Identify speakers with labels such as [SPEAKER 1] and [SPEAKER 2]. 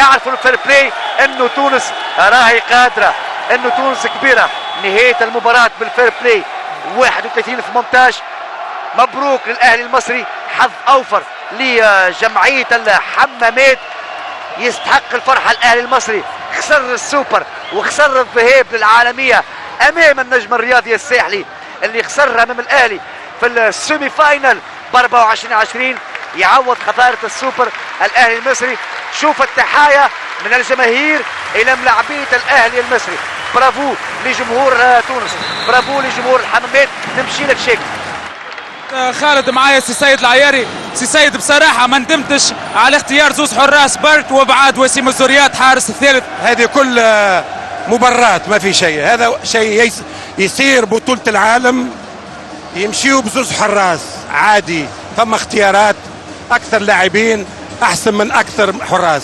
[SPEAKER 1] يعرفوا الفير بلاي، انه تونس راهي قادره، انه تونس كبيره. نهايه المباراه بالفير بلاي 31-18. مبروك للاهلي المصري، حظ اوفر لجمعيه الحمامات. يستحق الفرحه الاهلي المصري، خسر السوبر وخسر الذهاب للعالميه امام النجم الرياضي الساحلي اللي خسرها امام الاهلي في السيمي فاينل ب 24-20. يعوض خساره السوبر الاهلي المصري. شوف التحايا من الجماهير الى ملاعبيه الاهلي المصري. برافو لجمهور تونس، برافو لجمهور الحمامات. نمشي لك شيك
[SPEAKER 2] خالد. معايا سي سيد العياري. سي سيد، بصراحه ما ندمتش على اختيار زوز حراس بارت وابعاد وسيم الزريات حارس الثالث.
[SPEAKER 3] هذه كل مباراة ما في شيء، هذا شيء يصير بطولة العالم يمشيوا بزوز حراس عادي. ثم اختيارات، اكثر لاعبين احسن من اكثر حراس.